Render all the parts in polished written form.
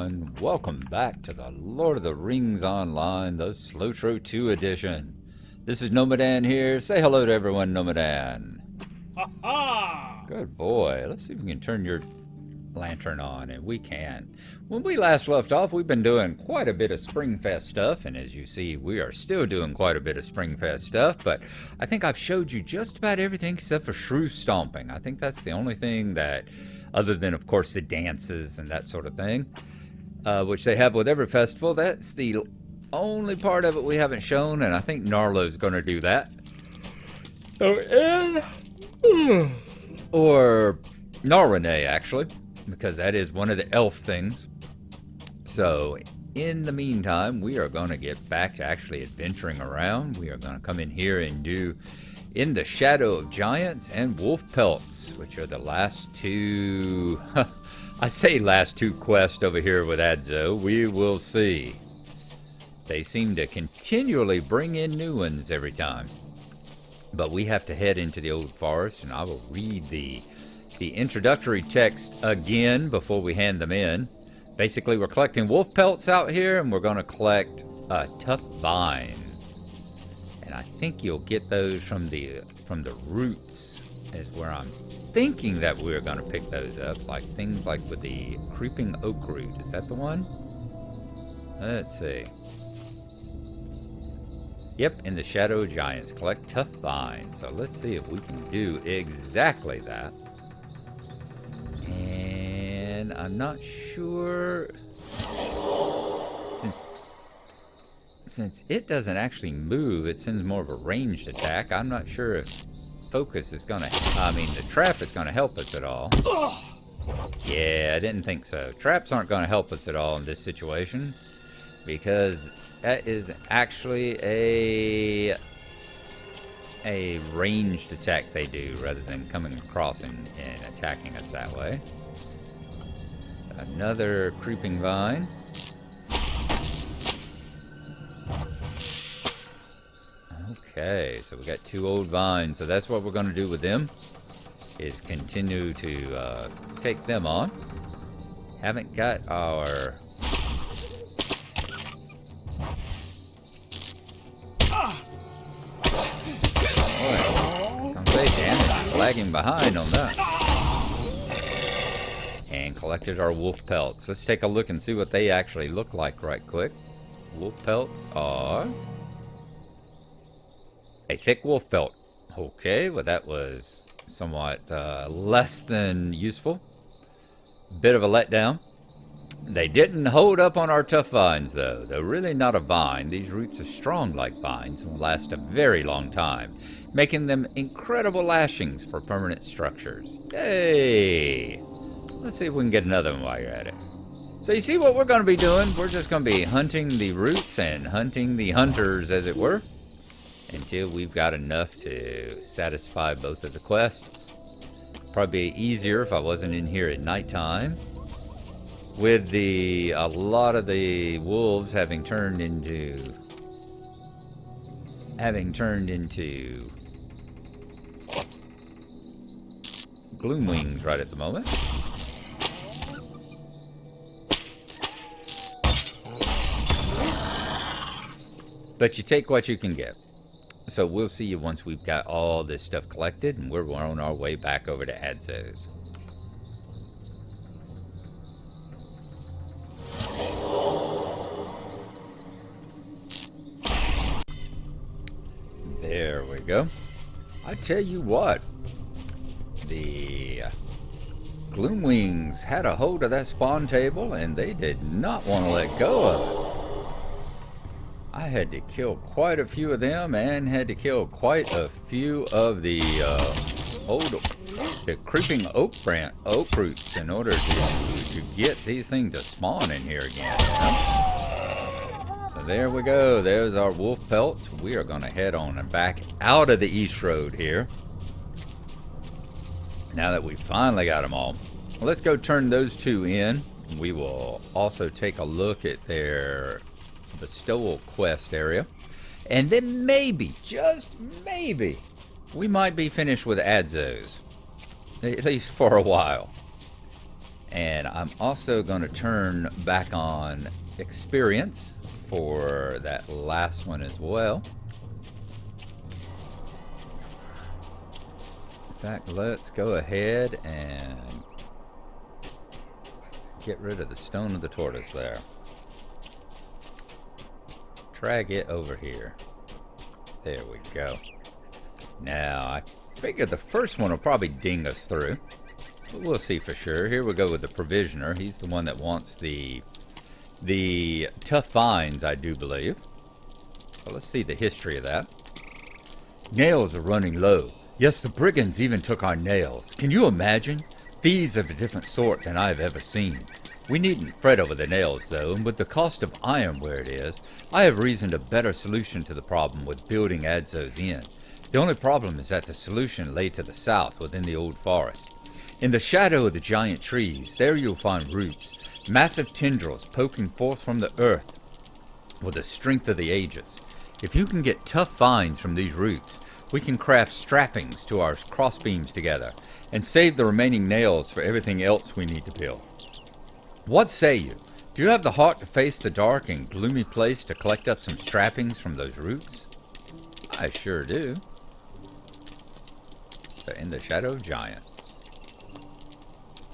everyone. Welcome back to the Lord of the Rings Online, the SLOTRO 2 edition. This is Gnomadan here. Say hello to everyone, Gnomadan. Ha ha! Good boy. Let's see if we can turn your lantern on, and we can. When we last left off, we've been doing quite a bit of Springfest stuff, and as you see, we are still doing quite a bit of Springfest stuff, but I think I've showed you just about everything except for shrew stomping. I think that's the only thing that, other than, of course, the dances and that sort of thing, which they have with every festival. That's the only part of it we haven't shown, and I think Gnarlo's going to do that. Or Narwhal, actually, because that is one of the elf things. So, in the meantime, we are going to get back to actually adventuring around. We are going to come in here and do In the Shadow of Giants and Wolf Pelts, which are the last two, I say last two quests over here with Adso. We will see. They seem to continually bring in new ones every time. But we have to head into the old forest, and I will read the introductory text again before we hand them in. Basically, we're collecting wolf pelts out here, and we're going to collect tough vines. And I think you'll get those from the roots, is where I'm thinking that we're going to pick those up. Like things like with the creeping oak root. Is that the one? Let's see. Yep, in the Shadow of Giants. Collect tough vines. So let's see if we can do exactly that. And I'm not sure, since it doesn't actually move, it sends more of a ranged attack. I'm not sure if focus is gonna, the trap is gonna help us at all. Yeah, I didn't think so. Traps aren't gonna help us at all in this situation, because that is actually a ranged attack they do, rather than coming across and attacking us that way. Another creeping vine. Okay, so we got two old vines, so that's what we're going to do with them, is continue to take them on. Haven't got our... Damage, lagging behind on that. And collected our wolf pelts. Let's take a look and see what they actually look like right quick. Wolf pelts are a thick wolf pelt. Okay, well that was somewhat less than useful. Bit of a letdown. They didn't hold up on our tough vines, though. They're really not a vine. These roots are strong like vines and will last a very long time, making them incredible lashings for permanent structures. Yay! Let's see if we can get another one while you're at it. So you see what we're going to be doing? We're just going to be hunting the roots and hunting the hunters, as it were, until we've got enough to satisfy both of the quests. Probably easier if I wasn't in here at nighttime, with a lot of the wolves having turned into gloomwings right at the moment. But you take what you can get. So we'll see you once we've got all this stuff collected, and we're on our way back over to Adso's. There we go. I tell you what, the Gloomwings had a hold of that spawn table, and they did not want to let go of it. I had to kill quite a few of them, and had to kill quite a few of the creeping oak roots in order to get these things to spawn in here again. You know? There we go. There's our wolf pelts. We are going to head on and back out of the East Road here, now that we finally got them all. Let's go turn those two in. We will also take a look at their bestowal quest area, and then maybe, just maybe, we might be finished with Adsos, at least for a while. And I'm also going to turn back on experience for that last one as well. In fact, let's go ahead and get rid of the stone of the tortoise there. Drag it over here. There we go. Now, I figure the first one will probably ding us through. But we'll see for sure. Here we go with the provisioner. He's the one that wants the tough vines, I do believe. Well, let's see the history of that. Nails are running low. Yes, the brigands even took our nails. Can you imagine? Thieves of a different sort than I've ever seen. We needn't fret over the nails, though, and with the cost of iron where it is, I have reasoned a better solution to the problem with building Adso's inn. The only problem is that the solution lay to the south within the old forest. In the shadow of the giant trees, there you'll find roots, massive tendrils poking forth from the earth with the strength of the ages. If you can get tough vines from these roots, we can craft strappings to our crossbeams together, and save the remaining nails for everything else we need to build. What say you? Do you have the heart to face the dark and gloomy place to collect up some strappings from those roots? I sure do. So in the shadow of giants.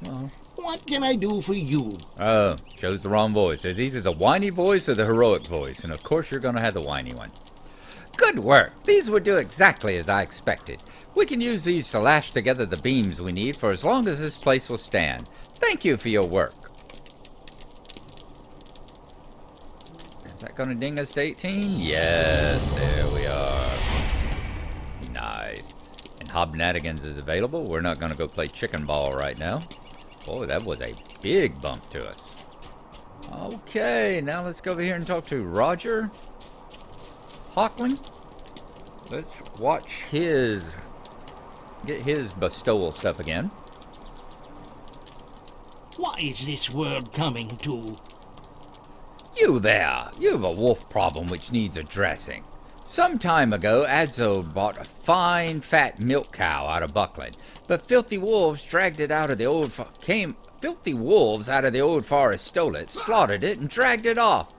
Well, What can I do for you? oh, chose the wrong voice. There's either the whiny voice or the heroic voice, and of course you're going to have the whiny one. Good work. These would do exactly as I expected. We can use these to lash together the beams we need for as long as this place will stand. Thank you for your work. Is that going to ding us to 18? Yes, there we are. Nice. And Hobnadigans is available. We're not going to go play chicken ball right now. Boy, that was a big bump to us. Okay, now let's go over here and talk to Roger Hockling. Let's watch get his bestowal stuff again. What is this world coming to? You there! You've a wolf problem which needs addressing. Some time ago, Adso bought a fine, fat milk cow out of Buckland, but filthy wolves dragged it out of the old filthy wolves out of the old forest stole it, slaughtered it, and dragged it off.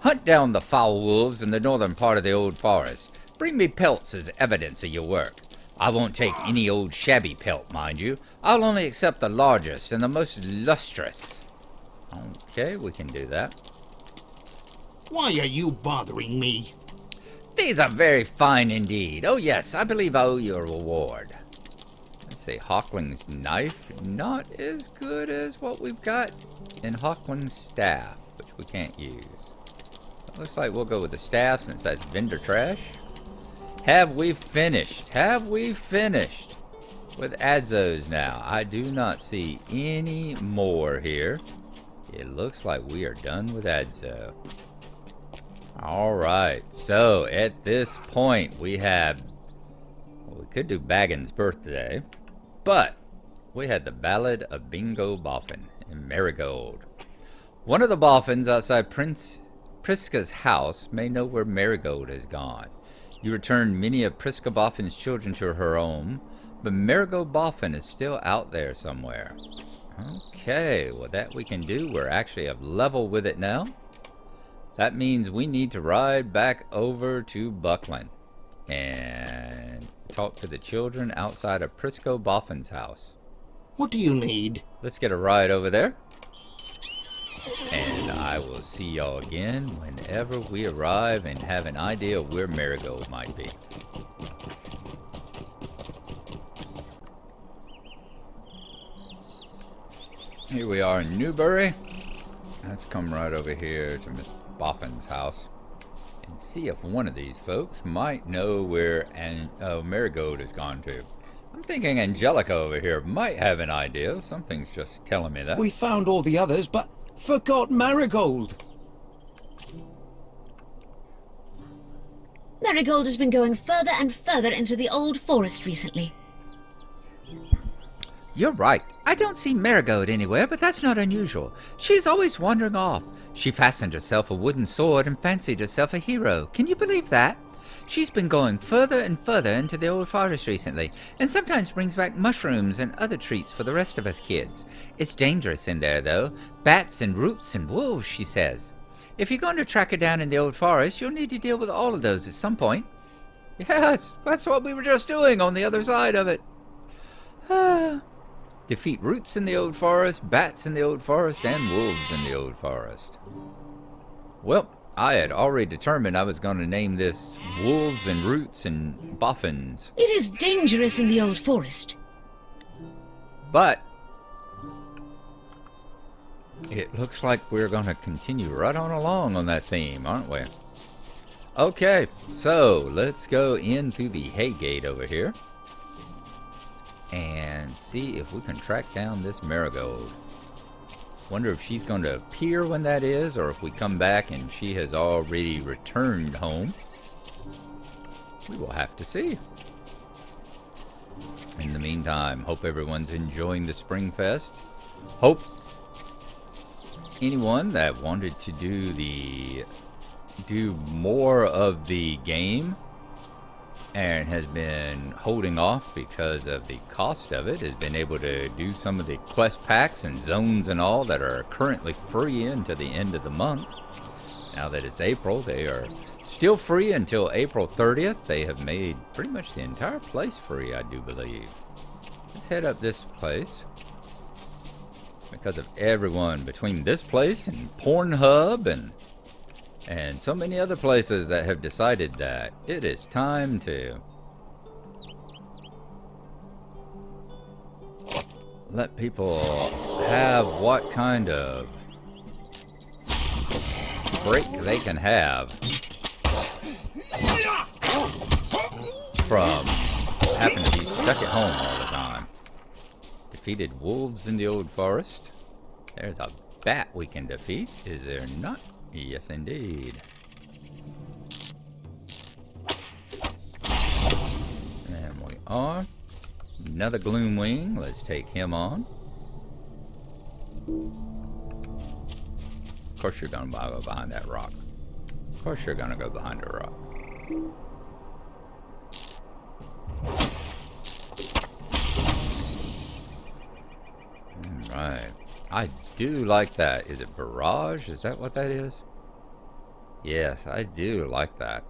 Hunt down the foul wolves in the northern part of the old forest. Bring me pelts as evidence of your work. I won't take any old shabby pelt, mind you. I'll only accept the largest and the most lustrous. Okay, we can do that. Why are you bothering me? These are very fine indeed. Oh yes, I believe I owe you a reward. Let's see, Hockling's knife, not as good as what we've got in Hockling's staff, which we can't use. It looks like we'll go with the staff since that's vendor trash. Have we finished? Have we finished with Adso's now? I do not see any more here. It looks like we are done with Adso. Alright, so at this point we have, well, we could do Baggins' birthday, but we had the Ballad of Bingo Boffin in Marigold. One of the Boffins outside Priska's house may know where Marigold has gone. You returned many of Priska Boffin's children to her home, but Marigold Boffin is still out there somewhere. Okay, well that we can do. We're actually at level with it now. That means we need to ride back over to Buckland and talk to the children outside of Prisco Boffin's house. What do you need? Let's get a ride over there. And I will see y'all again whenever we arrive and have an idea of where Marigold might be. Here we are in Newbury. Let's come right over here to Miss Boffin's house and see if one of these folks might know where Marigold has gone to. I'm thinking Angelica over here might have an idea. Something's just telling me that. We found all the others, but forgot Marigold. Marigold has been going further and further into the old forest recently. You're right. I don't see Marigold anywhere, but that's not unusual. She's always wandering off. She fastened herself a wooden sword and fancied herself a hero. Can you believe that? She's been going further and further into the old forest recently, and sometimes brings back mushrooms and other treats for the rest of us kids. It's dangerous in there, though. Bats and roots and wolves, she says. If you're going to track her down in the old forest, you'll need to deal with all of those at some point. Yes, that's what we were just doing on the other side of it. Defeat roots in the old forest, bats in the old forest, and wolves in the old forest. Well, I had already determined I was going to name this Wolves and Roots and Boffins. It is dangerous in the old forest. But it looks like we're going to continue right on along on that theme, aren't we? Okay, so let's go in through the hay gate over here and see if we can track down this marigold. Wonder if she's going to appear when that is, or if we come back and she has already returned home. We will have to see. In the meantime, hope everyone's enjoying the Spring Fest. Hope anyone that wanted to do more of the game and has been holding off because of the cost of it has been able to do some of the quest packs and zones and all that are currently free until the end of the month. Now that it's April, they are still free until April 30th. They have made pretty much the entire place free, I do believe. Let's head up this place. Because of everyone between this place and Pornhub and so many other places that have decided that it is time to let people have what kind of break they can have from having to be stuck at home all the time. Defeated wolves in the old forest. There's a bat we can defeat, is there not? Yes, indeed. And we are. Another Gloomwing. Let's take him on. Of course you're going to go behind that rock. Of course you're going to go behind a rock. Alright. I do like that. Is it Barrage? Is that what that is? Yes, I do like that.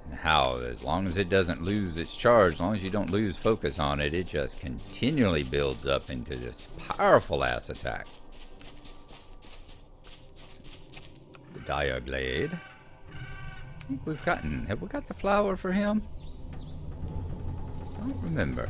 And how, as long as it doesn't lose its charge, as long as you don't lose focus on it, it just continually builds up into this powerful ass attack. The Dire Blade. I think have we got the flower for him? I don't remember.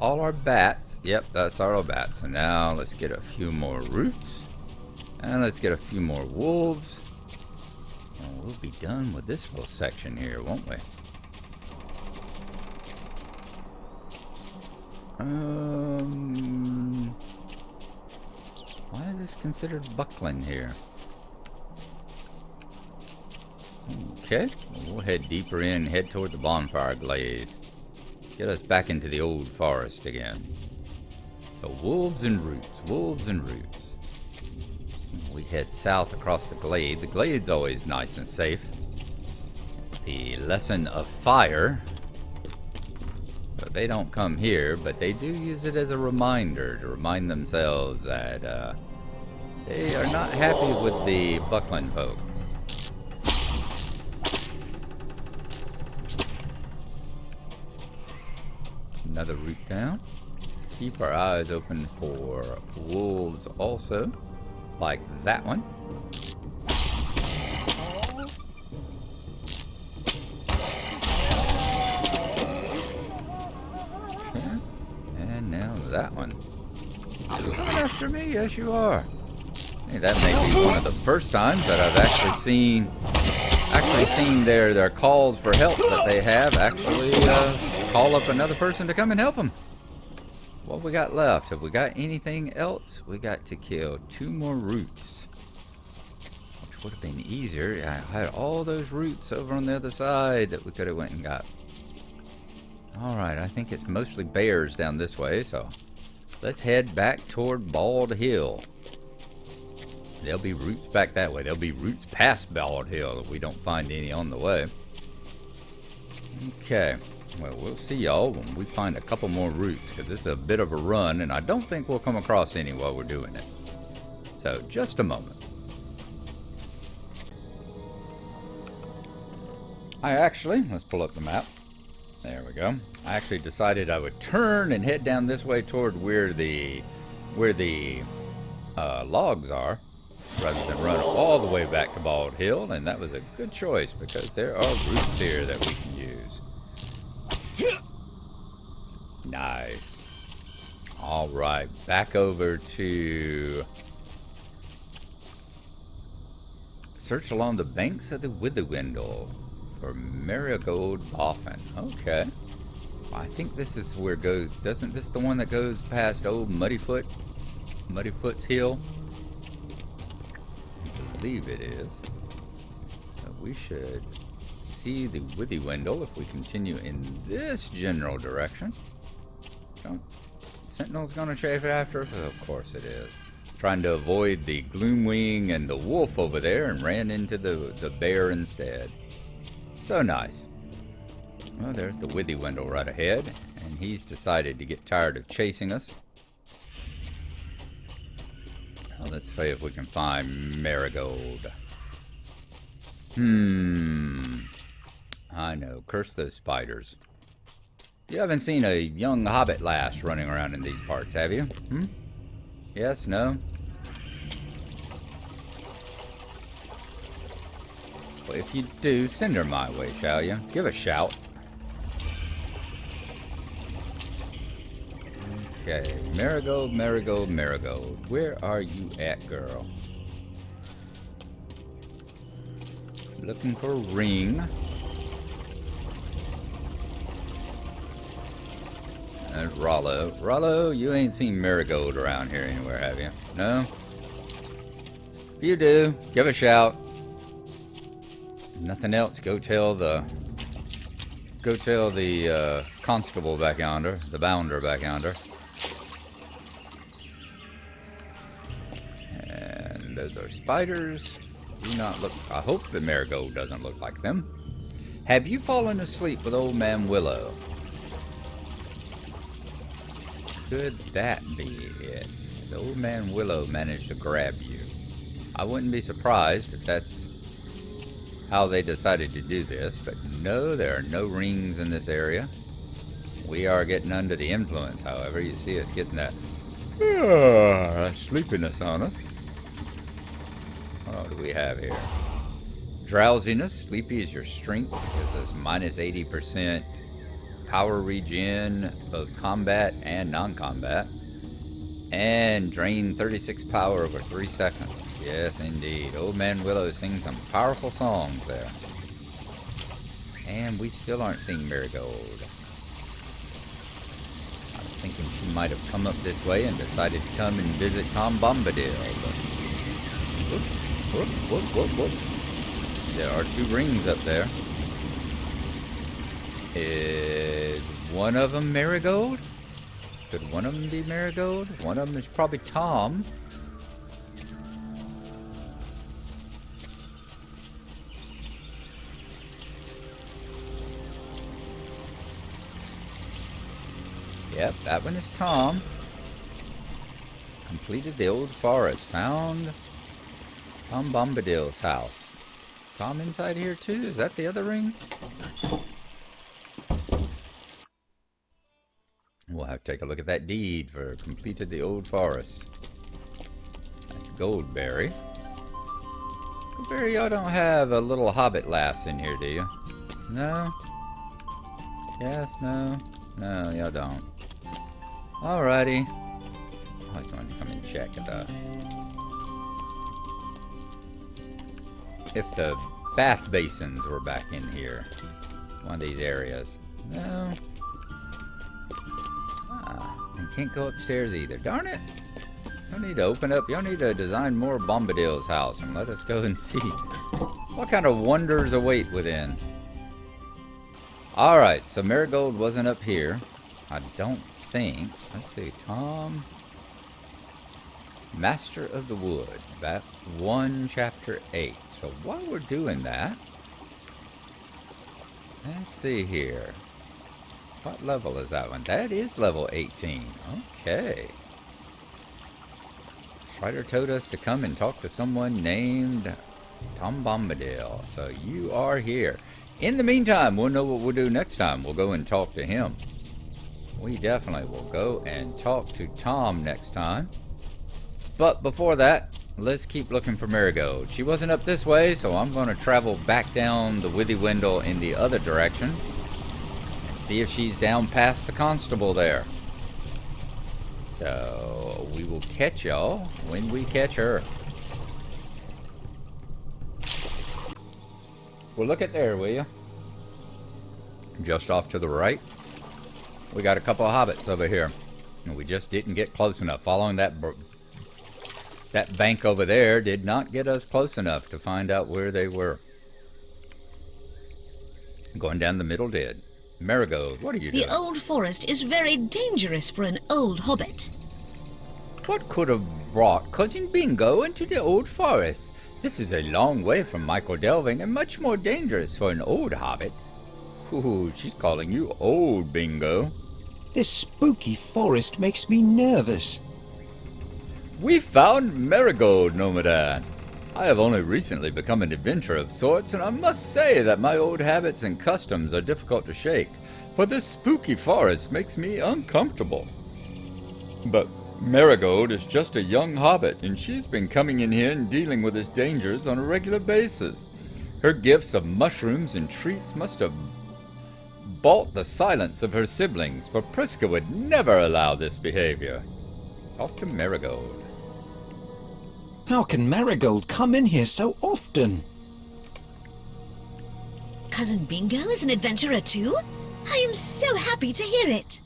All our bats. Yep, that's all our bats. And now let's get a few more roots. And let's get a few more wolves. And we'll be done with this little section here, won't we? Why is this considered Buckland here? Okay, we'll head deeper in, head toward the bonfire glade. Get us back into the old forest again. So wolves and roots, wolves and roots. We head south across the glade. The glade's always nice and safe. It's the lesson of fire. So they don't come here, but they do use it as a reminder to remind themselves that they are not happy with the Buckland folk. Another route down. Keep our eyes open for wolves also, like that one. Okay. And now that one. You're coming after me, yes you are. Hey, that may be one of the first times that I've actually seen their calls for help that they have actually call up another person to come and help them. What we got left? Have we got anything else? We got to kill 2 more roots. would have been easier. I had all those roots over on the other side that we could have went and got. Alright, I think it's mostly bears down this way, so let's head back toward Bald Hill. There'll be roots back that way. There'll be roots past Bald Hill if we don't find any on the way. Okay, well, we'll see y'all when we find a couple more roots, because this is a bit of a run, and I don't think we'll come across any while we're doing it. So, just a moment. Let's pull up the map. There we go. I actually decided I would turn and head down this way toward where the logs are, rather than run all the way back to Bald Hill, and that was a good choice because there are roots here that we can use. Nice. All right, back over to search along the banks of the Withywindle for Marigold Boffin. Okay. I think this is where it goes. Isn't this the one that goes past old Muddyfoot's hill? I believe it is. So we should see the Withywindle if we continue in this general direction. Oh, Sentinel's gonna chase it after us? Of course it is. Trying to avoid the Gloomwing and the wolf over there and ran into the bear instead. So nice. Well, there's the Withywindle right ahead, and he's decided to get tired of chasing us. Well, let's see if we can find Marigold. I know. Curse those spiders. You haven't seen a young hobbit lass running around in these parts, have you? Yes? No? Well, if you do, send her my way, shall you? Give a shout. Okay, Marigold, Marigold, Marigold. Where are you at, girl? Looking for a ring. There's Rollo. Rollo, you ain't seen Marigold around here anywhere, have you? No? If you do, give a shout. Nothing else, go tell the constable back yonder, the bounder back yonder. And those are spiders. Do not look. I hope the Marigold doesn't look like them. Have you fallen asleep with Old Man Willow? Could that be it? The Old Man Willow managed to grab you. I wouldn't be surprised if that's how they decided to do this, but no, there are no rings in this area. We are getting under the influence, however. You see us getting that sleepiness on us. What do we have here? Drowsiness. Sleepy is your strength. Gives us minus 80% power regen, both combat and non-combat. And drain 36 power over 3 seconds. Yes, indeed. Old Man Willow sings some powerful songs there. And we still aren't seeing Marigold. I was thinking she might have come up this way and decided to come and visit Tom Bombadil. But whoop. There are 2 rings up there. Is one of them Marigold? Could one of them be Marigold? One of them is probably Tom. Yep, that one is Tom. Completed the old forest. Found Tom Bombadil's house. Tom inside here too? Is that the other ring? We'll have to take a look at that deed for completed the old forest. That's Goldberry. Goldberry, y'all don't have a little hobbit lass in here, do you? No? Yes, no? No, y'all don't. Alrighty. I just wanted to come and check if the bath basins were back in here. One of these areas. No. And can't go upstairs either. Darn it. Y'all need to open up. Y'all need to design more Bombadil's house and let us go and see what kind of wonders await within. Alright, so Marigold wasn't up here. I don't think. Let's see. Tom. Master of the Wood. That 1, Chapter 8. So while we're doing that, let's see here. What level is that one? That is level 18. Okay. Strider told us to come and talk to someone named Tom Bombadil. So you are here. In the meantime, we'll know what we'll do next time. We'll go and talk to him. We definitely will go and talk to Tom next time. But before that, let's keep looking for Marigold. She wasn't up this way, so I'm going to travel back down the Withy Windle in the other direction and see if she's down past the constable there. So we will catch y'all when we catch her. Well, look at there, will you? Just off to the right, we got a couple of hobbits over here, and we just didn't get close enough. Following that bank over there did not get us close enough to find out where they were. Going down the middle did. Marigold, what are you doing? The old forest is very dangerous for an old hobbit. What could have brought Cousin Bingo into the old forest? This is a long way from Michael Delving and much more dangerous for an old hobbit. Ooh, she's calling you old, Bingo. This spooky forest makes me nervous. We found Marigold, Gnomadan. I have only recently become an adventurer of sorts, and I must say that my old habits and customs are difficult to shake, for this spooky forest makes me uncomfortable. But Marigold is just a young hobbit, and she's been coming in here and dealing with its dangers on a regular basis. Her gifts of mushrooms and treats must have bought the silence of her siblings, for Priska would never allow this behavior. Talk to Marigold. How can Marigold come in here so often? Cousin Bingo is an adventurer too? I am so happy to hear it.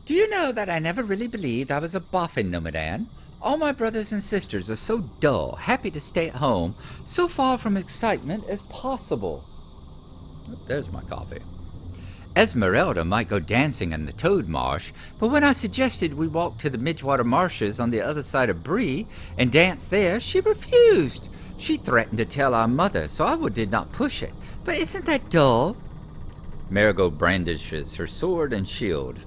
Do you know that I never really believed I was a Boffin, Gnomadan? All my brothers and sisters are so dull, happy to stay at home, so far from excitement as possible. Oh, there's my coffee. Esmeralda might go dancing in the Toad Marsh, but when I suggested we walk to the Midgewater Marshes on the other side of Bree and dance there, she refused. She threatened to tell our mother, so I did not push it. But isn't that dull? Marigold brandishes her sword and shield.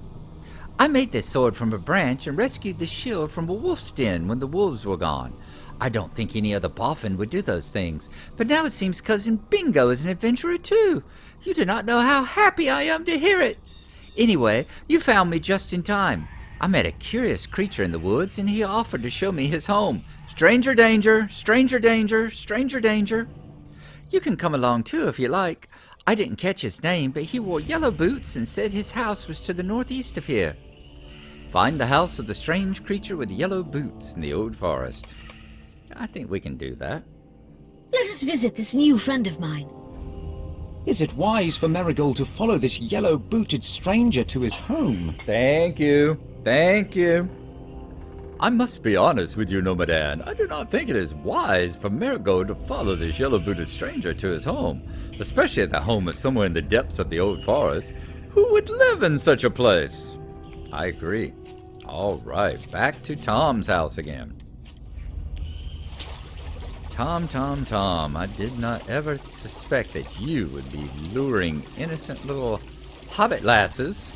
I made this sword from a branch and rescued the shield from a wolf's den when the wolves were gone. I don't think any other Boffin would do those things, but now it seems Cousin Bingo is an adventurer too. You do not know how happy I am to hear it. Anyway, you found me just in time. I met a curious creature in the woods, and he offered to show me his home. Stranger danger, stranger danger, stranger danger. You can come along too if you like. I didn't catch his name, but he wore yellow boots and said his house was to the northeast of here. Find the house of the strange creature with yellow boots in the old forest. I think we can do that. Let us visit this new friend of mine. Is it wise for Marigold to follow this yellow-booted stranger to his home? Thank you. Thank you. I must be honest with you, Gnomadan. I do not think it is wise for Marigold to follow this yellow-booted stranger to his home, especially if the home is somewhere in the depths of the old forest. Who would live in such a place? I agree. All right, back to Tom's house again. Tom, I did not ever suspect that you would be luring innocent little hobbit lasses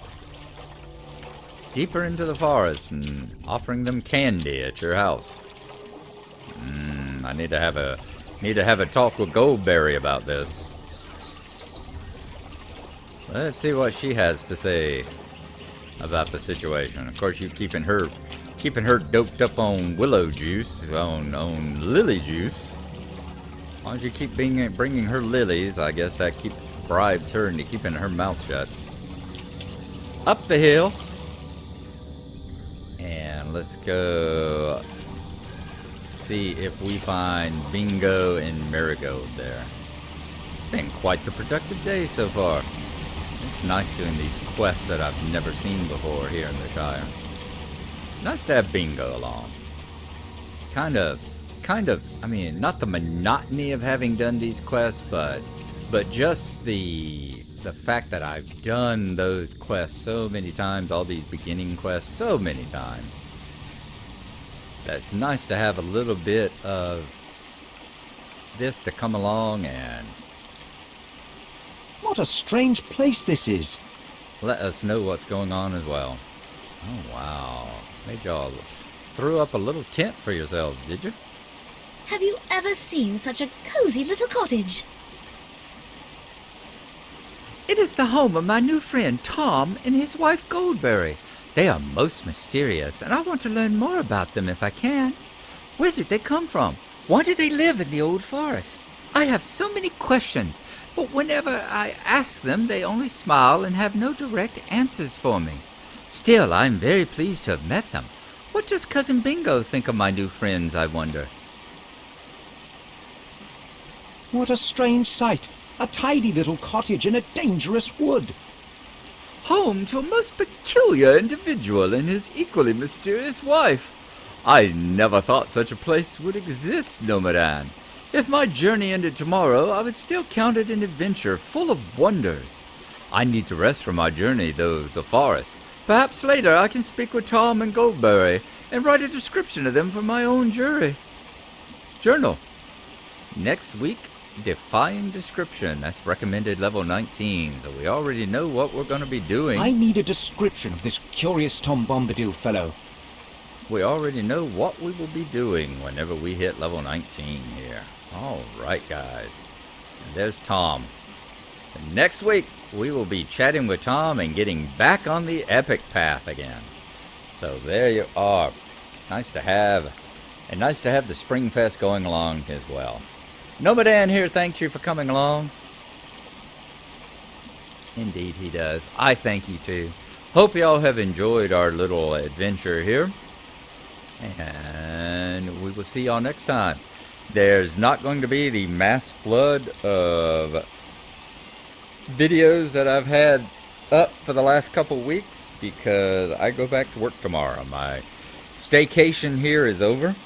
deeper into the forest and offering them candy at your house. I need to have a talk with Goldberry about this. Let's see what she has to say about the situation. Of course, you keeping her doped up on willow juice, on lily juice. As long as you keep bringing her lilies, I guess that bribes her into keeping her mouth shut. Up the hill. And let's go see if we find Bingo and Marigold there. Been quite the productive day so far. It's nice doing these quests that I've never seen before here in the Shire. Nice to have Bingo along. I mean, not the monotony of having done these quests, but just the fact that I've done those quests so many times, all these beginning quests so many times. That's nice to have a little bit of this to come along and What a strange place this is. let us know what's going on as well. Oh wow, made y'all threw up a little tent for yourselves, did you? Have you ever seen such a cozy little cottage? It is the home of my new friend Tom and his wife Goldberry. They are most mysterious, and I want to learn more about them if I can. Where did they come from? Why do they live in the old forest? I have so many questions, but whenever I ask them, they only smile and have no direct answers for me. Still, I am very pleased to have met them. What does Cousin Bingo think of my new friends, I wonder? What a strange sight. A tidy little cottage in a dangerous wood. Home to a most peculiar individual and his equally mysterious wife. I never thought such a place would exist, Gnomadan. If my journey ended tomorrow, I would still count it an adventure full of wonders. I need to rest from my journey, though, the forest. Perhaps later I can speak with Tom and Goldberry and write a description of them for my own journal. Next week, Defying Description. That's recommended level 19, so we already know what we're going to be doing. I need a description of this curious Tom Bombadil fellow. We already know what we will be doing whenever we hit level 19 here. All right, guys. And there's Tom. So next week, we will be chatting with Tom and getting back on the epic path again. So there you are. It's nice to have the Spring Fest going along as well. Gnomadan here thanks you for coming along. Indeed he does. I thank you too. Hope y'all have enjoyed our little adventure here. And we will see y'all next time. There's not going to be the mass flood of videos that I've had up for the last couple weeks because I go back to work tomorrow. My staycation here is over.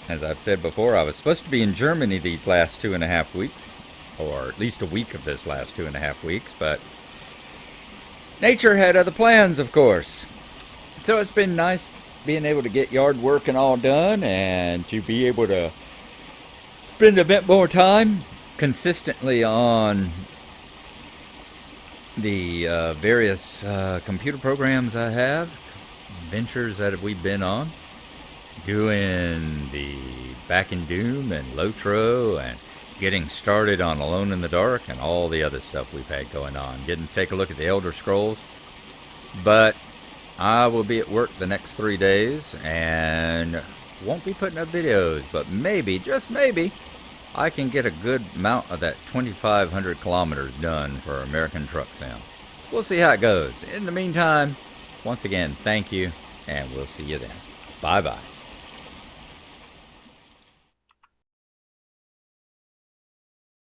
As I've said before, I was supposed to be in Germany these last 2.5 weeks, or at least a week of this last 2.5 weeks, but nature had other plans, of course. So it's been nice being able to get yard work and all done and to be able to spend a bit more time consistently on the various computer programs I have, ventures that we've been on. Doing the Back in Doom and SLOTRO and getting started on Alone in the Dark and all the other stuff we've had going on. Getting to take a look at the Elder Scrolls. But I will be at work the next 3 days and won't be putting up videos. But maybe, just maybe, I can get a good amount of that 2,500 kilometers done for American Truck Sim. We'll see how it goes. In the meantime, once again, thank you, and we'll see you then. Bye-bye.